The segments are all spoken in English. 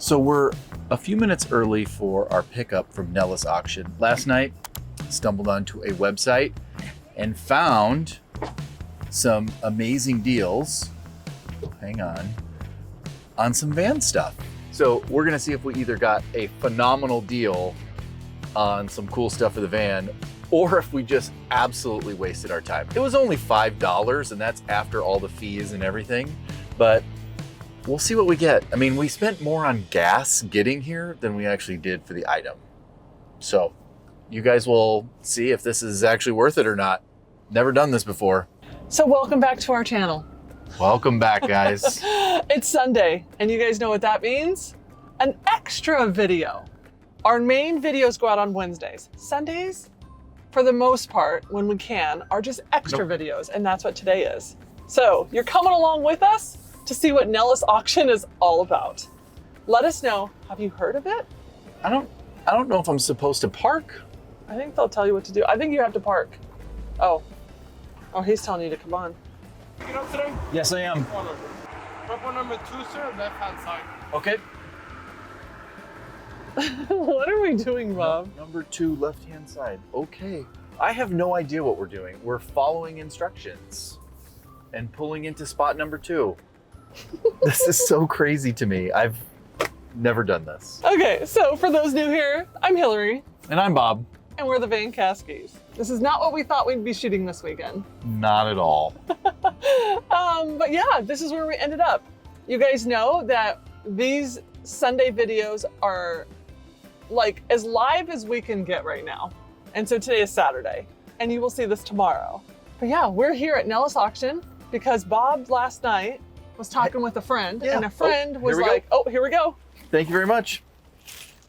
So we're a few minutes early for our pickup from Nellis Auction. Last night, stumbled onto a website and found some amazing deals, hang on some van stuff. So we're gonna see if we either got a phenomenal deal on some cool stuff for the van, or if we just absolutely wasted our time. It was only $5, and that's after all the fees and everything, but we'll see what we get. I mean, we spent more on gas getting here than we actually did for the item. So you guys will see if this is actually worth it or not. Never done this before. So welcome back to our channel. Welcome back, guys. It's Sunday, and you guys know what that means? An extra video. Our main videos go out on Wednesdays. Sundays, for the most part, when we can, are just extra videos, and that's what today is. So you're coming along with us to see what Nellis Auction is all about. Let us know, have you heard of it? I don't know if I'm supposed to park. I think they'll tell you what to do. I think you have to park. Oh, he's telling you to come on. Get up today? Yes, I am. Purple number 2, sir, left-hand side. Okay. What are we doing, Bob? Number 2, left-hand side. Okay. I have no idea what we're doing. We're following instructions and pulling into spot number 2. This is so crazy to me. I've never done this. Okay, so for those new here, I'm Hillary. And I'm Bob. And we're the Vancaskeys. This is not what we thought we'd be shooting this weekend. Not at all. But yeah, this is where we ended up. You guys know that these Sunday videos are like as live as we can get right now. And so today is Saturday, and you will see this tomorrow. But yeah, we're here at Nellis Auction because Bob last night was talking with a friend, and a friend was like, oh, here we go. Thank you very much.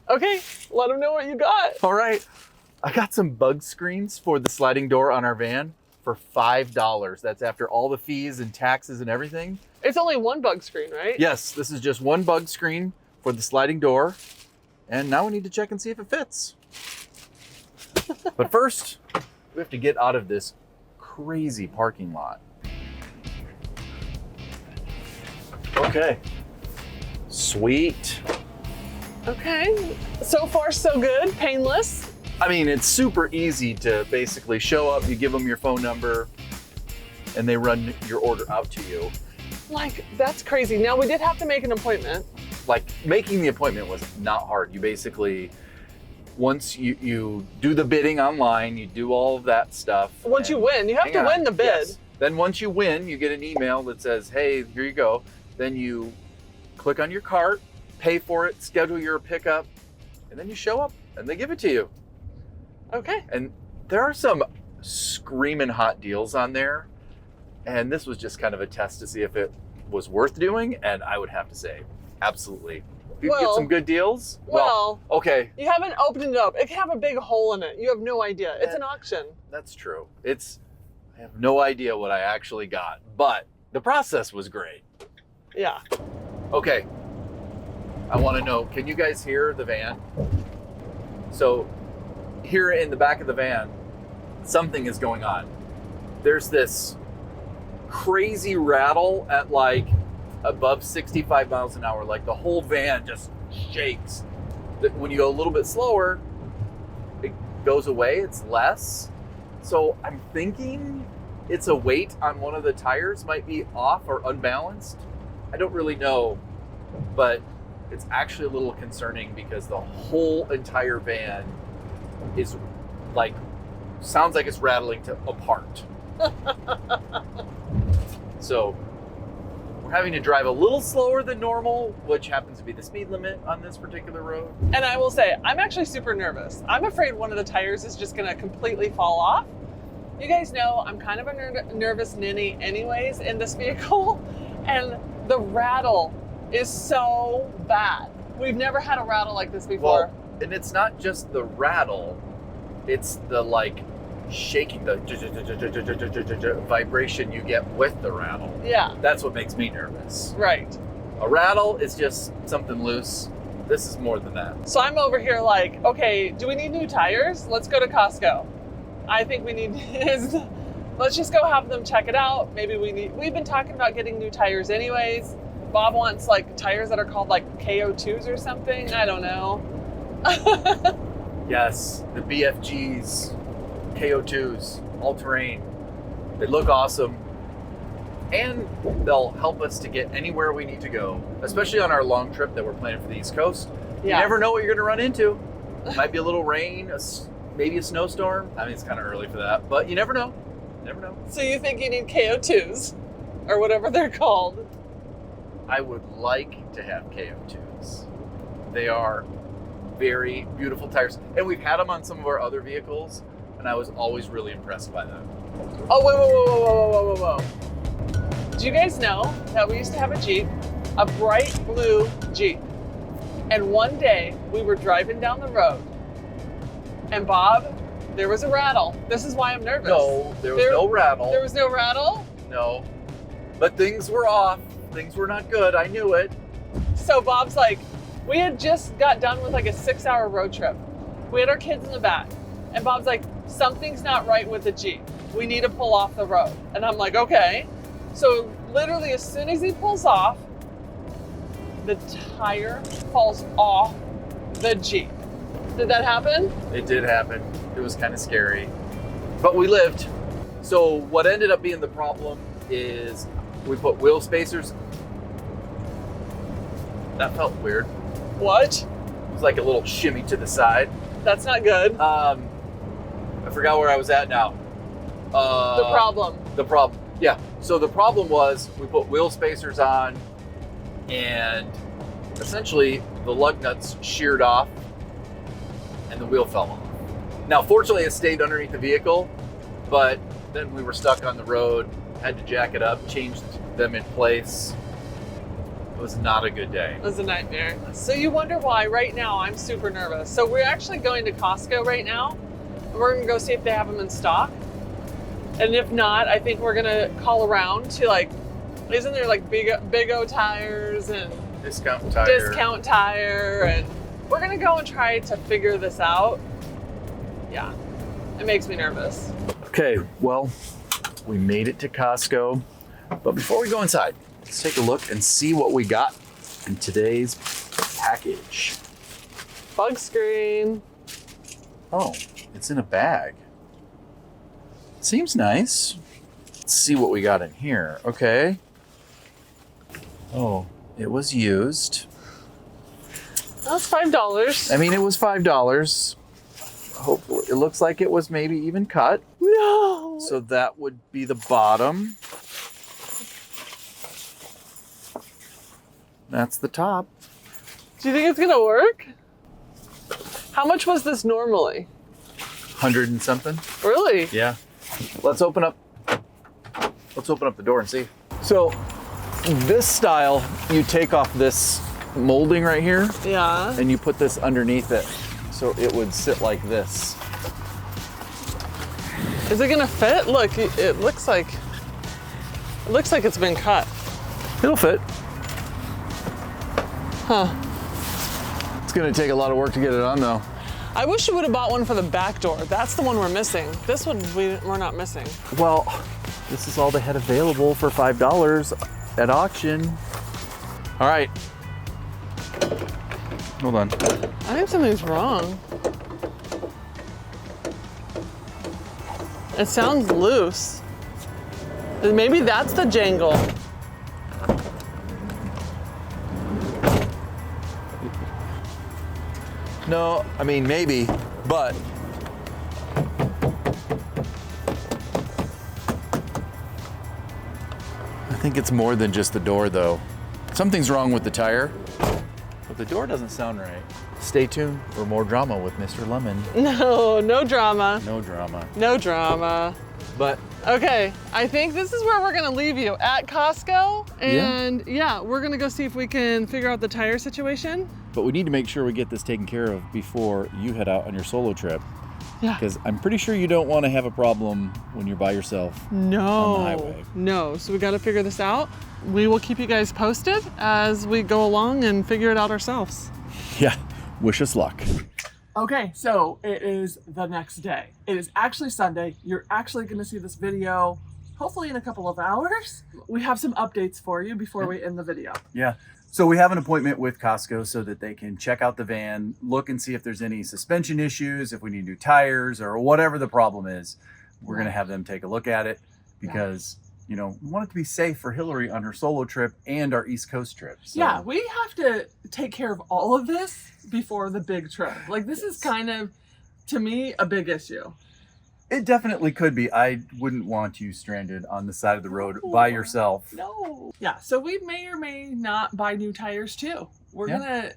Okay, let him know what you got. All right. I got some bug screens for the sliding door on our van for $5. That's after all the fees and taxes and everything. It's only one bug screen, right? Yes, this is just one bug screen for the sliding door. And now we need to check and see if it fits. But first, we have to get out of this crazy parking lot. Okay. Sweet. Okay, so far so good, painless. I mean, it's super easy to basically show up, you give them your phone number, and they run your order out to you. Like, that's crazy. Now, we did have to make an appointment. Like, making the appointment was not hard. You basically, once you do the bidding online, you do all of that stuff. Once you win, you have to win the bid. Yes. Then once you win, you get an email that says, hey, here you go. Then you click on your cart, pay for it, schedule your pickup, and then you show up and they give it to you. Okay. And there are some screaming hot deals on there. And this was just kind of a test to see if it was worth doing. And I would have to say, absolutely. If you get some good deals, well, okay. You haven't opened it up. It can have a big hole in it. You have no idea. It's an auction. That's true. I have no idea what I actually got, but the process was great. Yeah. Okay. I want to know, can you guys hear the van? So here in the back of the van, something is going on. There's this crazy rattle at like above 65 miles an hour. Like the whole van just shakes. When you go a little bit slower, it goes away, it's less. So I'm thinking it's a weight on one of the tires might be off or unbalanced. I don't really know, but it's actually a little concerning because the whole entire van is like, sounds like it's rattling apart. So we're having to drive a little slower than normal, which happens to be the speed limit on this particular road. And I will say, I'm actually super nervous. I'm afraid one of the tires is just gonna completely fall off. You guys know I'm kind of a nervous ninny anyways in this vehicle, and the rattle is so bad. We've never had a rattle like this before. Well, and it's not just the rattle, it's the like shaking, the vibration you get with the rattle. Yeah. That's what makes me nervous. Right. A rattle is just something loose. This is more than that. So I'm over here like, okay, do we need new tires? Let's go to Costco. I think we need, let's just go have them check it out. Maybe we've been talking about getting new tires anyways. Bob wants like tires that are called like KO2s or something. I don't know. Yes, the BFGs, KO2s, all-terrain. They look awesome. And they'll help us to get anywhere we need to go, especially on our long trip that we're planning for the East Coast. You never know what you're going to run into. Might be a little rain, maybe a snowstorm. I mean, it's kind of early for that, but you never know. Never know. So you think you need KO2s or whatever they're called? I would like to have KO2s. They are very beautiful tires. And we've had them on some of our other vehicles, and I was always really impressed by them. Oh, whoa. Do you guys know that we used to have a Jeep, a bright blue Jeep? And one day we were driving down the road, and Bob, there was a rattle. This is why I'm nervous. No, there was no rattle. There was no rattle? No. But things were off. Things were not good. I knew it. So Bob's like, we had just got done with like a 6-hour road trip. We had our kids in the back. And Bob's like, something's not right with the Jeep. We need to pull off the road. And I'm like, okay. So literally as soon as he pulls off, the tire falls off the Jeep. Did that happen? It did happen. It was kind of scary. But we lived. So what ended up being the problem is we put wheel spacers. That felt weird. What? It was like a little shimmy to the side. That's not good. I forgot where I was at now. The problem. The problem. Yeah. So the problem was we put wheel spacers on and essentially the lug nuts sheared off and the wheel fell off. Now, fortunately it stayed underneath the vehicle, but then we were stuck on the road, had to jack it up, changed them in place. It was not a good day. It was a nightmare. So you wonder why right now I'm super nervous. So we're actually going to Costco right now. We're gonna go see if they have them in stock. And if not, I think we're gonna call around to like, isn't there like Big O tires and Discount tire, and we're gonna go and try to figure this out. Yeah, it makes me nervous. Okay, well, we made it to Costco, but before we go inside, let's take a look and see what we got in today's package. Bug screen. Oh, it's in a bag. Seems nice. Let's see what we got in here. Okay. Oh, it was used. That's $5. I mean, it was $5. Hopefully, it looks like it was maybe even cut. No. So that would be the bottom. That's the top. Do you think it's gonna work? How much was this normally? 100 and something. Really? Yeah. Let's open up the door and see. So this style, you take off this molding right here Yeah. and you put this underneath it. So it would sit like this. Is it gonna fit? Look, it looks like it's been cut. It'll fit. Huh. It's gonna take a lot of work to get it on though. I wish you would have bought one for the back door. That's the one we're missing. This one we're not missing. Well, this is all they had available for $5 at auction. All right. Hold on. I think something's wrong. It sounds loose. Maybe that's the jangle. No, I mean, maybe, but I think it's more than just the door though. Something's wrong with the tire, but the door doesn't sound right. Stay tuned for more drama with Mr. Lemon. No drama. No drama. No drama. But okay, I think this is where we're gonna leave you, at Costco. And yeah, we're gonna go see if we can figure out the tire situation. But we need to make sure we get this taken care of before you head out on your solo trip. Yeah. Because I'm pretty sure you don't want to have a problem when you're by yourself on the highway. No, so we gotta figure this out. We will keep you guys posted as we go along and figure it out ourselves. Yeah, wish us luck. Okay, so it is the next day. It is actually Sunday. You're actually gonna see this video hopefully in a couple of hours. We have some updates for you before we end the video. Yeah. So we have an appointment with Costco so that they can check out the van, look and see if there's any suspension issues, if we need new tires or whatever the problem is. We're going to have them take a look at it because, you know, we want it to be safe for Hillary on her solo trip and our East Coast trip. So. Yeah, we have to take care of all of this before the big trip. Like, this is kind of, to me, a big issue. It definitely could be. I wouldn't want you stranded on the side of the road by yourself. No. Yeah, so we may or may not buy new tires too. We're gonna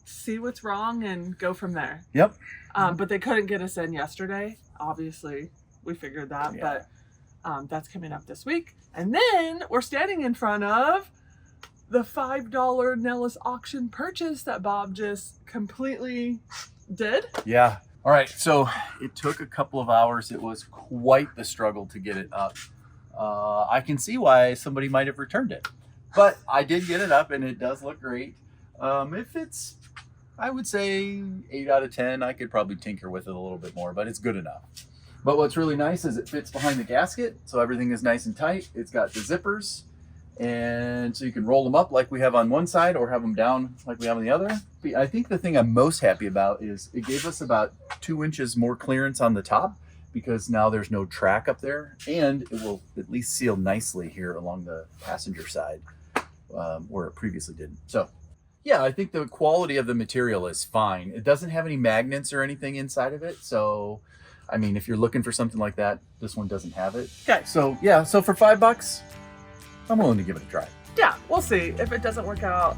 see what's wrong and go from there. Yep. But they couldn't get us in yesterday. Obviously, we figured that, but that's coming up this week. And then we're standing in front of the $5 Nellis Auction purchase that Bob just completely did. Yeah. All right, so it took a couple of hours. It was quite the struggle to get it up. I can see why somebody might have returned it, but I did get it up and it does look great. If it's, I would say 8 out of 10, I could probably tinker with it a little bit more, but it's good enough. But what's really nice is it fits behind the gasket, so everything is nice and tight. It's got the zippers, and so you can roll them up like we have on one side or have them down like we have on the other. I think the thing I'm most happy about is it gave us about 2 inches more clearance on the top because now there's no track up there, and it will at least seal nicely here along the passenger side where it previously didn't. So yeah, I think the quality of the material is fine. It doesn't have any magnets or anything inside of it. So, I mean, if you're looking for something like that, this one doesn't have it. Okay. So yeah, so for $5, I'm willing to give it a try. Yeah, we'll see. If it doesn't work out,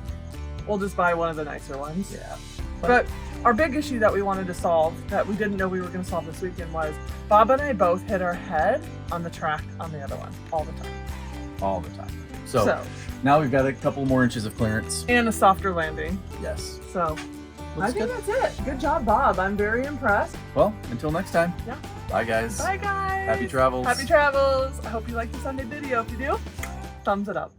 we'll just buy one of the nicer ones. Yeah. But our big issue that we wanted to solve, that we didn't know we were going to solve this weekend, was Bob and I both hit our head on the track on the other one all the time. All the time. So now we've got a couple more inches of clearance. And a softer landing. Yes. So Looks I think good. that's it. Good job, Bob. I'm very impressed. Well, until next time. Yeah. Bye, guys. Bye, guys. Happy travels. Happy travels. I hope you liked the Sunday video. If you do, thumbs it up.